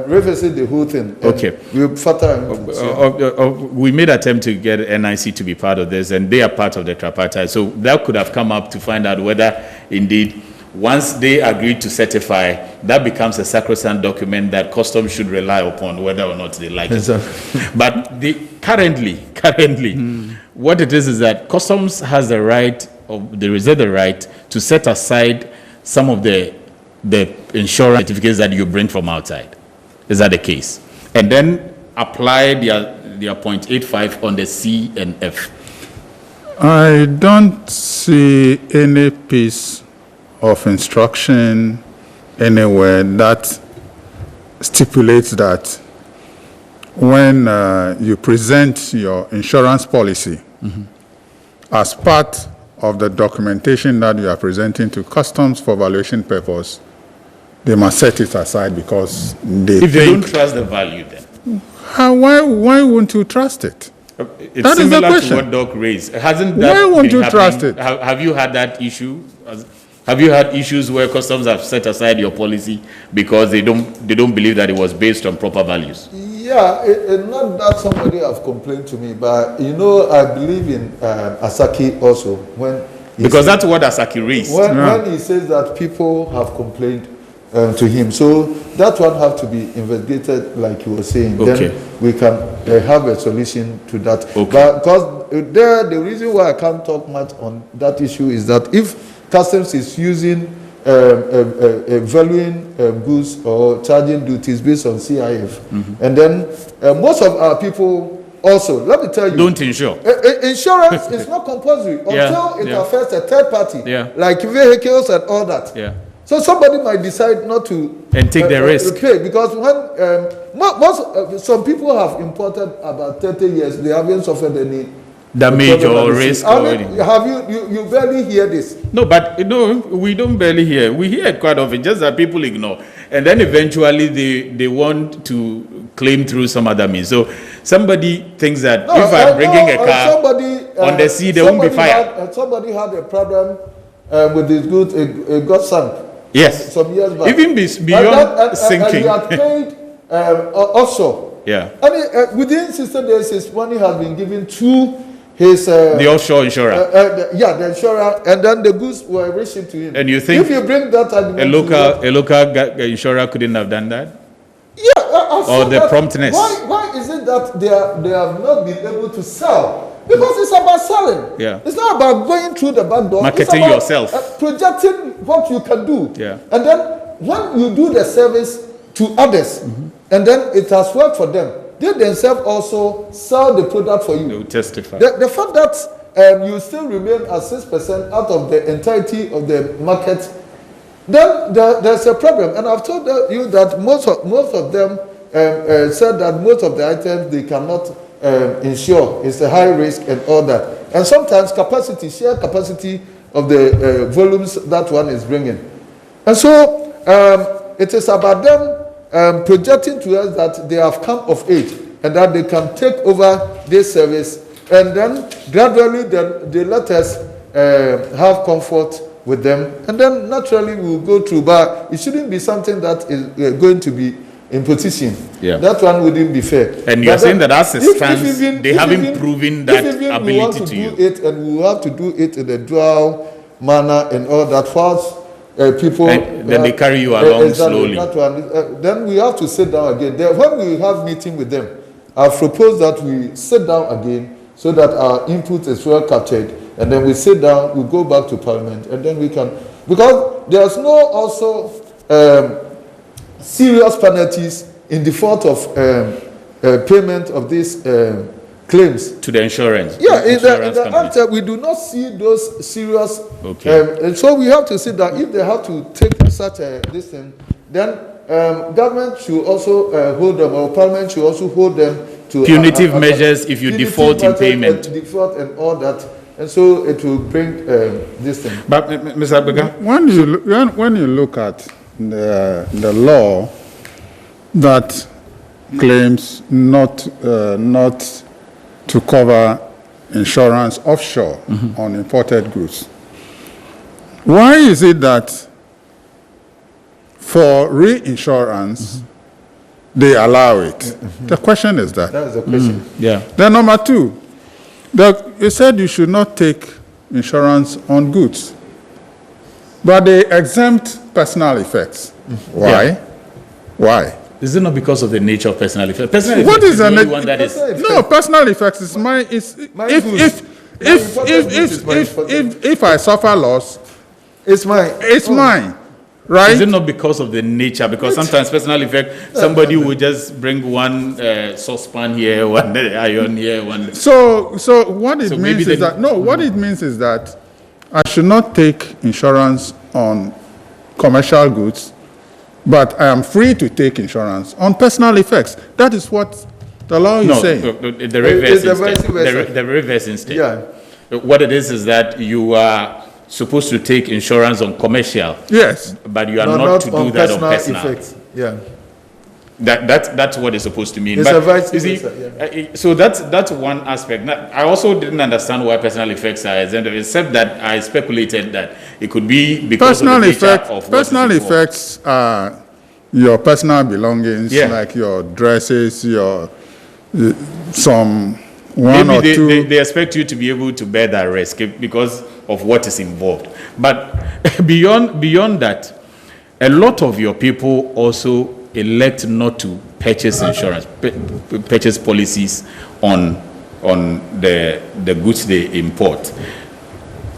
revisit the whole thing. Okay. We made an attempt to get NIC to be part of this, and they are part of the tripartite. So that could have come up to find out whether indeed once they agree to certify, that becomes a sacrosanct document that customs should rely upon, whether or not they like it. But currently, what it is that customs has the right, or they reserve the right to set aside some of the insurance certificates that you bring from outside. Is that the case? And then apply their 0.85 on the C and F. I don't see any piece of instruction anywhere that stipulates that when you present your insurance policy as part of the documentation that you are presenting to customs for valuation purpose, they must set it aside because they If they don't trust the value, then why won't you trust it? it's That is the similar to question. what Doc raised. Hasn't that Why won't been you happening? trust it? Have you had that issue? Have you had issues where customs have set aside your policy because they don't believe that it was based on proper values? Yeah, not that somebody have complained to me, but you know, I believe in Asaki also because that's what Asaki raised. When he says that people have complained to him, so that one have to be investigated, like you were saying. Okay. Then we can have a solution to that. Okay. But because the reason why I can't talk much on that issue is that if customs is using valuing goods or charging duties based on CIF, and then most of our people also, let me tell you, don't insure. Insurance is not compulsory until it affects a third party, like vehicles and all that. Yeah. So somebody might decide not to and take the risk. Pay because when some people have imported about 30 years, they haven't suffered any damage or risk. I mean, have you barely hear this? No, but we don't barely hear. We hear it quite often, just that people ignore, and then eventually they want to claim through some other means. So somebody thinks that if I'm bringing a car on the sea, there won't be fire. Somebody had a problem with his goods. It got sunk. Yes. Some years back. Even beyond sinking. And he had paid offshore. Yeah. And within 60 days, his money has been given to his the offshore insurer. The insurer, and then the goods were reshipped to him. And you think if you bring that argument, a local insurer couldn't have done that? Yeah, or the promptness. Why is it that they have not been able to sell? Because it's about selling. Yeah. It's not about going through the back door. Marketing it's about, yourself. Projecting what you can do. Yeah. And then when you do the service to others, and then it has worked for them, they themselves also sell the product for you. They will testify. The fact that you still remain at 6% out of the entirety of the market, then there's a problem. And I've told you that most of them said that most of the items they cannot insure. It's a high risk and all that. And sometimes sheer capacity of the volumes that one is bringing. And so it is about them projecting to us that they have come of age and that they can take over this service, and then gradually they let us have comfort with them, and then naturally we'll go through. But it shouldn't be something that is going to be imposition. Yeah. That one wouldn't be fair. And you're saying that as it stands, they haven't proven that ability to you. And we have to do it in a dual manner and all that. First, people. And then they carry you along slowly. That one, then we have to sit down again. When we have meeting with them, I propose that we sit down again so that our input is well captured, and then we sit down, we go back to Parliament, and then we can, because there's no also serious penalties in default of payment of these claims to the insurance. Yeah, in the answer, we do not see those serious. Okay. And so we have to see that if they have to take such a this thing, then government should also hold them, or Parliament should also hold them to punitive measures if you default in payment. Default and all that, and so it will bring this thing. But Mr. Abega, when you look at the law that claims not to cover insurance offshore on imported goods, why is it that for reinsurance they allow it? The question is that. That is the question. Yeah. Then number two, you said you should not take insurance on goods. But they exempt personal effects. Why? Yeah. Why? Is it not because of the nature of personal effects? Personal What effects is the an only one that is... No, personal effects is my... If I suffer loss, it's mine. It's mine. Right? Is it not because of the nature? Because sometimes personal effect, somebody will just bring one saucepan here, one iron here, one... So what it means is that... No, what it means is that I should not take insurance on commercial goods, but I am free to take insurance on personal effects. That is what the law is saying. The reverse instead. The reverse instead. Yeah. What it is that you are supposed to take insurance on commercial. Yes. But you are not to do that on personal. Effects. Yeah. That's what it's supposed to mean. It's but a vice you versa, see, so that's one aspect. Now, I also didn't understand why personal effects are exempt, except that I speculated that it could be because of the nature of personal effects are your personal belongings, like your dresses, your some one Maybe or two. They expect you to be able to bear that risk because of what is involved. But beyond that, a lot of your people also elect not to purchase insurance, purchase policies on the goods they import,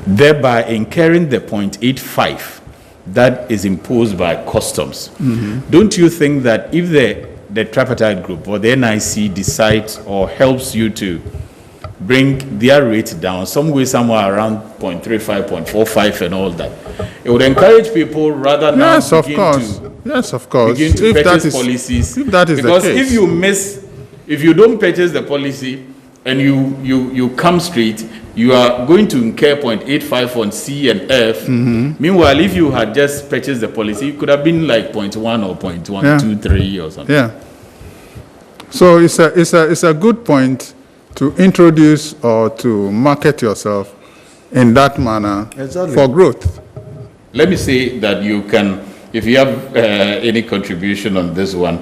thereby incurring the 0.85 that is imposed by customs. Don't you think that if the tripartite group or the NIC decides or helps you to bring their rate down somewhere around 0.35, 0.45 and all that, it would encourage people rather than begin to purchase policies. If that is because the case. if you don't purchase the policy and you come straight, you are going to incur 0.85 on C and F. Meanwhile, if you had just purchased the policy, it could have been like 0.1 or 0.123 or something. Yeah. So it's a good point to introduce or to market yourself in that manner for growth. Let me say that you can, if you have any contribution on this one,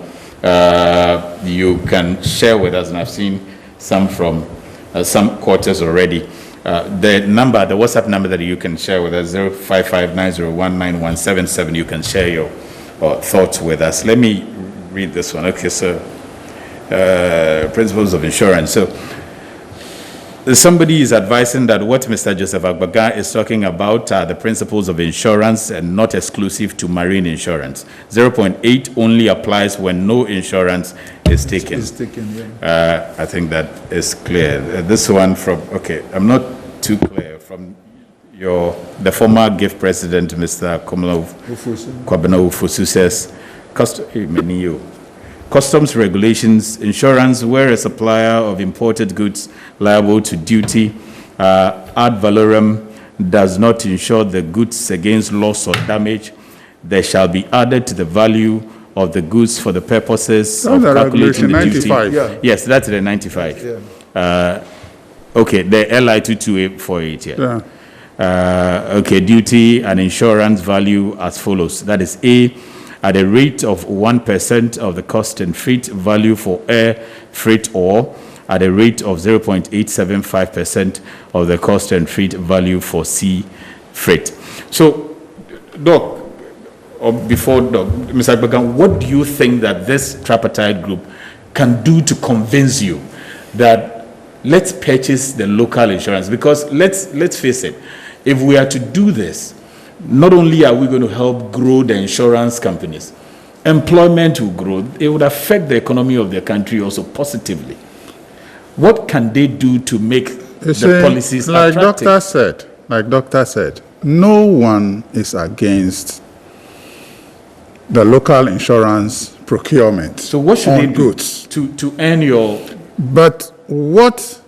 you can share with us, and I've seen some from some quarters already. The WhatsApp number that you can share with us, 05590191177, you can share your thoughts with us. Let me read this one. Okay, so principles of insurance. So somebody is advising that what Mr. Joseph Agbaga is talking about are the principles of insurance and not exclusive to marine insurance. 0.8 only applies when no insurance is taken. I think that is clear. This one from, okay, I'm not too clear, from the former GIF president, Mr. Kwabena Ufosu says, customs regulations, insurance, where a supplier of imported goods liable to duty ad valorem does not insure the goods against loss or damage, they shall be added to the value of the goods for the purposes of calculating the duty. Yes, that's the 95. Okay, the LI 2248 here. Okay, duty and insurance value as follows. That is A, at a rate of 1% of the cost and freight value for air freight, or at a rate of 0.875% of the cost and freight value for sea freight. So, Doc, or before Doc, Mr. Agbaga, what do you think that this tripartite group can do to convince you that let's purchase the local insurance? Because let's face it, if we are to do this, not only are we going to help grow the insurance companies, employment will grow. It would affect the economy of the country also positively. What can they do to make the policies attractive? Like Doctor said, no one is against the local insurance procurement. So what should they do goods to earn your... But what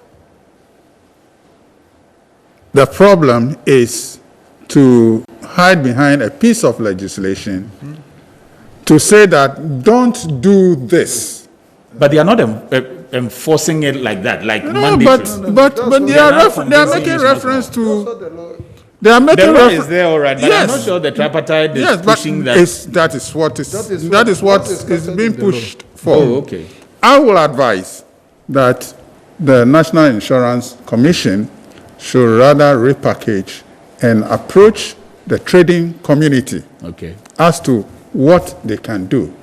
the problem is to hide behind a piece of legislation to say that don't do this. But they are not enforcing it like that, like mandatory. But they are making reference to... They are making the law is there, all right, but I'm not sure the tripartite is pushing that. That is what is being pushed for. Oh, okay. I will advise that the National Insurance Commission should rather repackage and approach the trading community as to what they can do.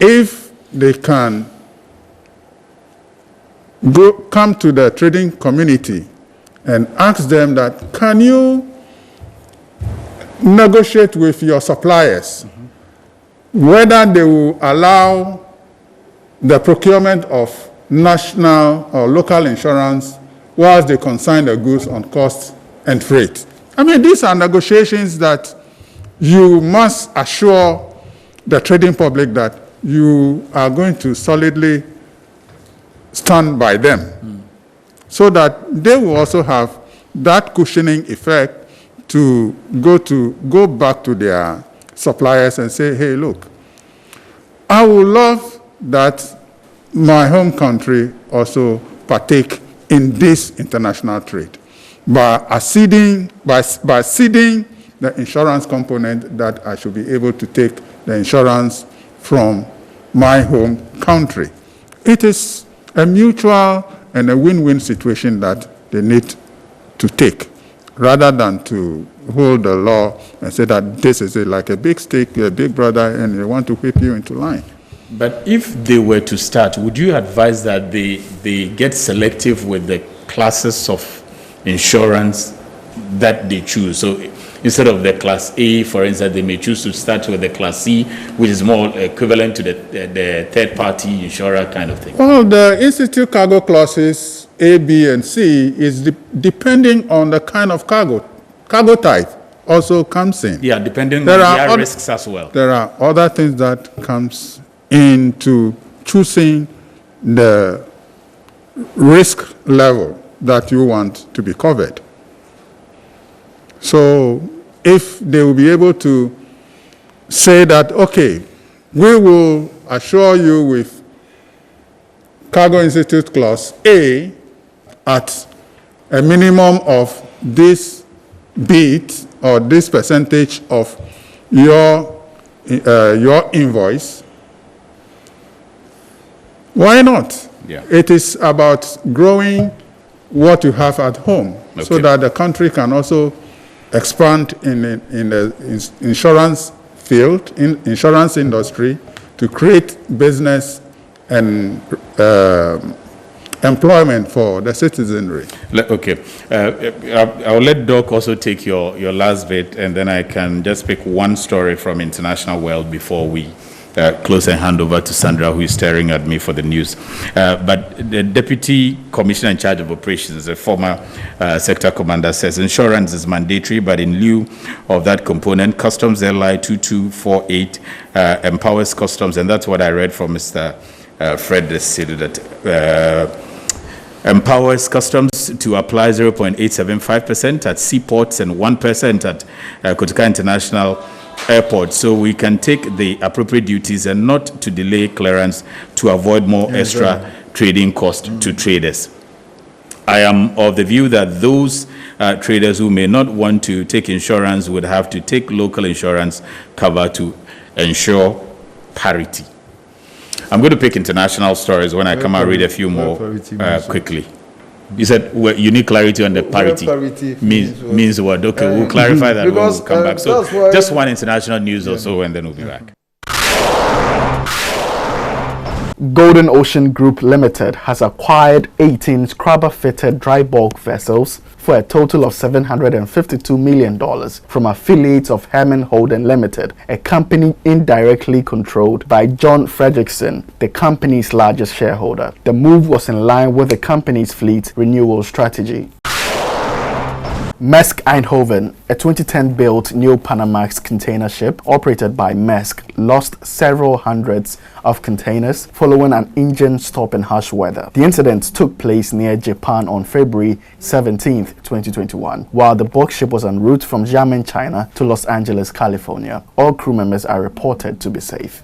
If they can come to the trading community and ask them that, can you negotiate with your suppliers whether they will allow the procurement of national or local insurance whilst they consign the goods on cost and freight. I mean, these are negotiations that you must assure the trading public that you are going to solidly stand by them, so that they will also have that cushioning effect to go back to their suppliers and say, hey, look, I would love that my home country also partake in this international trade by ceding the insurance component, that I should be able to take the insurance from my home country. It is a mutual and a win-win situation that they need to take, rather than to hold the law and say that this is like a big stick, a big brother, and they want to whip you into line. But if they were to start, would you advise that they get selective with the classes of insurance that they choose? So instead of the class A, for instance, they may choose to start with the class C, which is more equivalent to the third-party insurer kind of thing. Well, the institute cargo clauses A, B, and C is depending on the kind of cargo type also comes in. Yeah, depending on their risks as well. There are other things that comes into choosing the risk level that you want to be covered. So if they will be able to say that, okay, we will assure you with Cargo Institute Clause A at a minimum of this bit or this percentage of your invoice, why not? Yeah. It is about growing what you have at home, so that the country can also expand in the insurance field, in insurance industry, to create business and employment for the citizenry. Okay. I'll let Doc also take your last bit, and then I can just pick one story from international world before we close and hand over to Sandra, who is staring at me for the news. But the Deputy Commissioner in charge of operations, a former sector commander, says insurance is mandatory, but in lieu of that component, Customs LI 2248 empowers customs, and that's what I read from Mr. Fred Desilu, that empowers customs to apply 0.875% at seaports and 1% at Kotoka International Airport, so we can take the appropriate duties and not to delay clearance to avoid more extra trading cost to traders. I am of the view that those traders who may not want to take insurance would have to take local insurance cover to ensure parity. I'm going to pick international stories. When I come and read a few more quickly. You said you need clarity on the parity. Means what? Okay, we'll clarify that when we'll come back. So just one international news or so, and then we'll be back. Golden Ocean Group Limited has acquired 18 scrubber-fitted dry bulk vessels for a total of $752 million from affiliates of Herman Holden Limited, a company indirectly controlled by John Fredrickson, the company's largest shareholder. The move was in line with the company's fleet renewal strategy. Maersk Eindhoven, a 2010-built new Panamax container ship operated by Maersk, lost several hundreds of containers following an engine stop in harsh weather. The incident took place near Japan on February 17, 2021, while the bulk ship was en route from Xiamen, China to Los Angeles, California. All crew members are reported to be safe.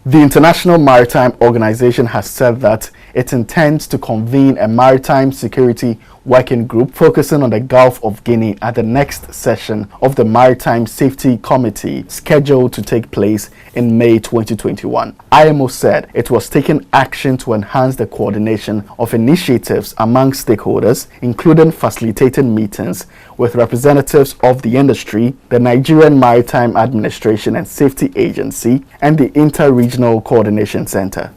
The International Maritime Organization has said that it intends to convene a maritime security working group focusing on the Gulf of Guinea at the next session of the Maritime Safety Committee scheduled to take place in May 2021. IMO said it was taking action to enhance the coordination of initiatives among stakeholders, including facilitating meetings with representatives of the industry, the Nigerian Maritime Administration and Safety Agency, and the Inter-Regional Coordination Center.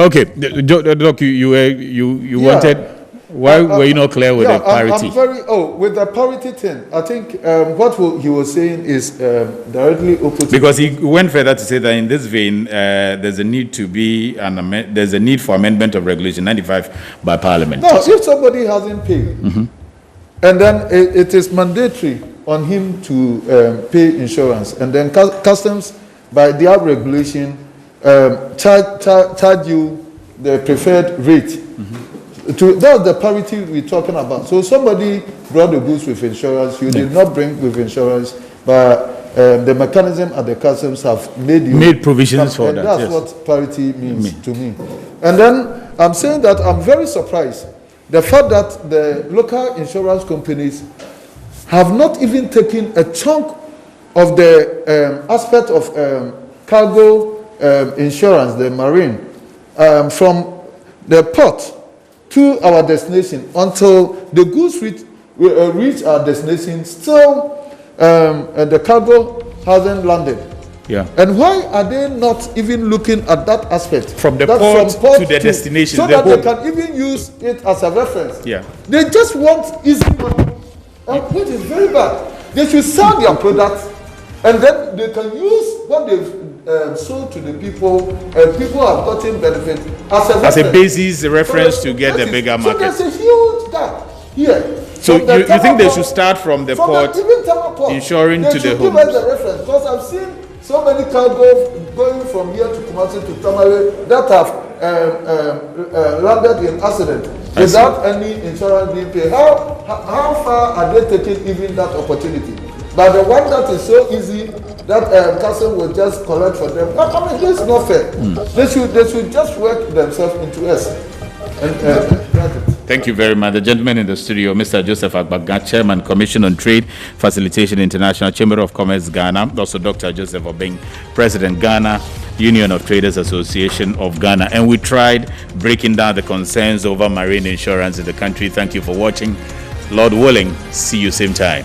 Okay, Doc, you wanted. Why were you not clear with the parity? With the parity thing, I think what he was saying is directly opposite. Because he went further to say that in this vein, there's a need to be there's a need for amendment of Regulation 95 by Parliament. No, if somebody hasn't paid, and then it is mandatory on him to pay insurance, and then customs by their regulation charge you the preferred rate. That's the parity we're talking about. So somebody brought the goods with insurance, you did not bring with insurance, but the mechanism at the customs have made provisions for that. That's what parity means to me. And then I'm saying that I'm very surprised the fact that the local insurance companies have not even taken a chunk of the aspect of cargo insurance, the marine, from the port to our destination until the goods reach our destination. Still, the cargo hasn't landed. Yeah. And why are they not even looking at that aspect? From the port to the destination. So that they can even use it as a reference. Yeah. They just want easy money. Which is very bad. They should sell their products and then they can use what they've sold to the people, and people have gotten benefit as a basis, a reference to get the bigger market. So there's a huge gap here. So you think they should start from the port, insuring to the home? They should give us the reference, because I've seen so many cargo going from here to Kumasi to Tamale that have landed in accident without any insurance being paid. How far are they taking even that opportunity? But the one that is so easy that customs will just collect for them. I mean, this is not fair. They should just work themselves into us. Thank you very much. The gentleman in the studio, Mr. Joseph Agbaga, Chairman, Commission on Trade, Facilitation, International Chamber of Commerce, Ghana. Also, Dr. Joseph Obeng, President, Ghana Union of Traders Association of Ghana. And we tried breaking down the concerns over marine insurance in the country. Thank you for watching. Lord willing, see you same time.